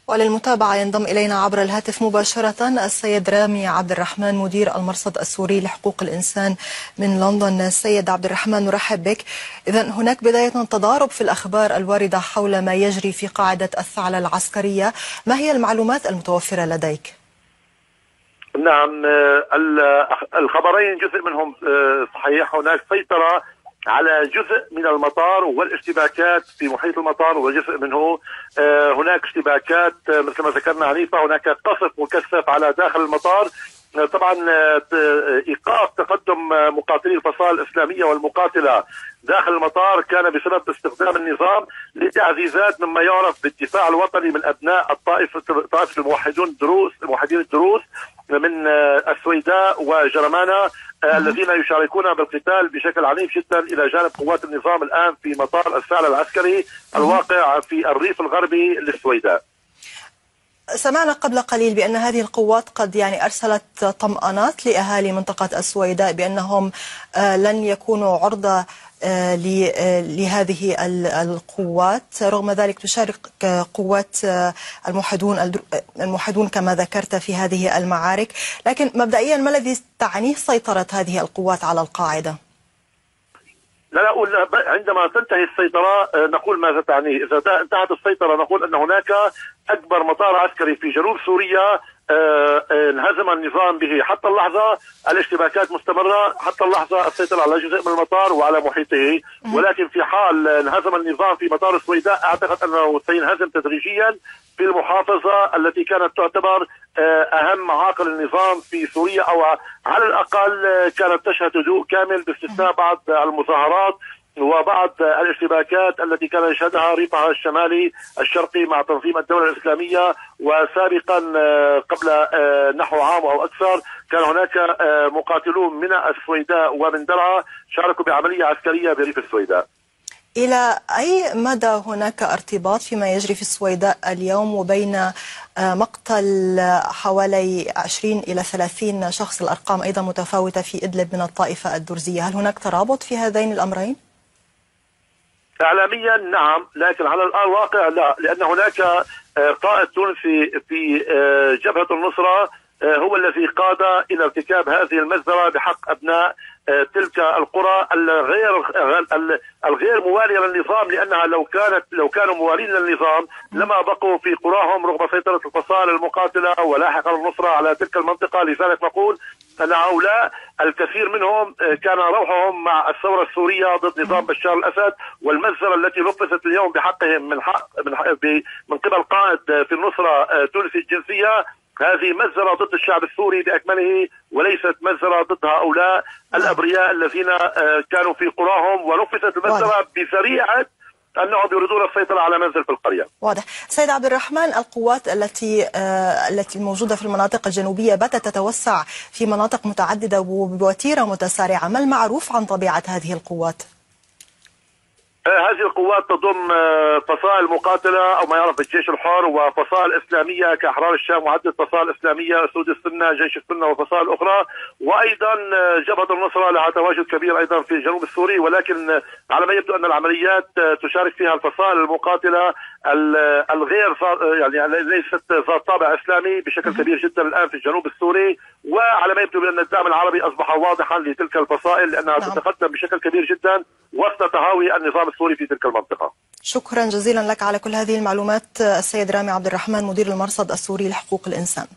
وللمتابعة ينضم إلينا عبر الهاتف مباشرة السيد رامي عبد الرحمن مدير المرصد السوري لحقوق الإنسان من لندن. السيد عبد الرحمن، نرحب بك. إذن هناك بداية تضارب في الأخبار الواردة حول ما يجري في قاعدة الثعلب العسكرية، ما هي المعلومات المتوفرة لديك؟ نعم، الخبرين جزء منهم صحيح. هناك سيطرة على جزء من المطار والاشتباكات في محيط المطار، وجزء منه هناك اشتباكات مثل ما ذكرنا عنيفة. هناك قصف مكثف على داخل المطار. طبعا ايقاف تقدم مقاتلي الفصائل الاسلاميه والمقاتله داخل المطار كان بسبب استخدام النظام لتعزيزات مما يعرف بالدفاع الوطني من ابناء طائفه الموحدين الدروز من السويداء وجرمانة، الذين يشاركون بالقتال بشكل عنيف جدا الى جانب قوات النظام الان في مطار الثعلب العسكري الواقع في الريف الغربي للسويداء. سمعنا قبل قليل بأن هذه القوات قد أرسلت طمأنات لأهالي منطقة السويداء بأنهم لن يكونوا عرضة لهذه القوات. رغم ذلك تشارك قوات الموحدون كما ذكرت في هذه المعارك، لكن مبدئيا ما الذي تعنيه سيطرة هذه القوات على القاعدة؟ لا أقول عندما تنتهي السيطرة نقول ماذا تعنيه. إذا انتهت السيطرة نقول أن هناك أكبر مطار عسكري في جنوب سوريا انهزم النظام به. حتى اللحظة الاشتباكات مستمرة، حتى اللحظة السيطرة على جزء من المطار وعلى محيطه، ولكن في حال انهزم النظام في مطار السويداء أعتقد أنه سينهزم تدريجيا في المحافظة التي كانت تعتبر أهم معاقل النظام في سوريا، أو على الأقل كانت تشهد هدوء كامل باستثناء بعض المظاهرات وبعض الاشتباكات التي كان يشهدها ريفها الشمالي الشرقي مع تنظيم الدولة الإسلامية. وسابقا قبل نحو عام أو أكثر كان هناك مقاتلون من السويداء ومن درعا شاركوا بعملية عسكرية بريف السويداء. إلى أي مدى هناك ارتباط فيما يجري في السويداء اليوم وبين مقتل حوالي 20 إلى 30 شخص، الأرقام أيضا متفاوتة في إدلب من الطائفة الدرزية؟ هل هناك ترابط في هذين الأمرين؟ إعلاميا نعم، لكن على الواقع لا، لأن هناك قائد تونسي في جبهة النصرة هو الذي قاد إلى ارتكاب هذه المجزرة بحق أبناء تلك القرى الغير موالية للنظام، لأنها لو كانوا موالين للنظام لما بقوا في قراهم رغم سيطرة الفصائل المقاتلة ولاحقا النصرة على تلك المنطقة. لذلك نقول أن هؤلاء الكثير منهم كان روحهم مع الثورة السورية ضد نظام بشار الأسد، والمجزرة التي نفذت اليوم بحقهم من قبل قائد في النصرة تونسي الجنسية هذه مجزرة ضد الشعب السوري بأكمله، وليست مجزرة ضد هؤلاء الأبرياء الذين كانوا في قراهم، ونفذت المجزرة بذريعة أنهم يريدون السيطرة على منزل في القرية. واضح. سيد عبد الرحمن، القوات التي موجودة في المناطق الجنوبية باتت تتوسع في مناطق متعددة وبوتيرة متسارعة، ما المعروف عن طبيعة هذه القوات؟ هذه القوات تضم فصائل مقاتلة أو ما يعرف بالجيش الحر، وفصائل إسلامية كأحرار الشام وعدة فصائل إسلامية، سود السنة، جيش السنة وفصائل أخرى، وأيضا جبهة النصرة لها تواجد كبير أيضا في الجنوب السوري. ولكن على ما يبدو أن العمليات تشارك فيها الفصائل المقاتلة الغير ليست ذات طابع إسلامي بشكل كبير جدا الآن في الجنوب السوري. وعلى ما يبدو بأن الدعم العربي أصبح واضحا لتلك الفصائل لأنها تتقدم بشكل كبير جدا وسط تهاوي النظام السوري في تلك المنطقة. شكرا جزيلا لك على كل هذه المعلومات السيد رامي عبد الرحمن مدير المرصد السوري لحقوق الإنسان.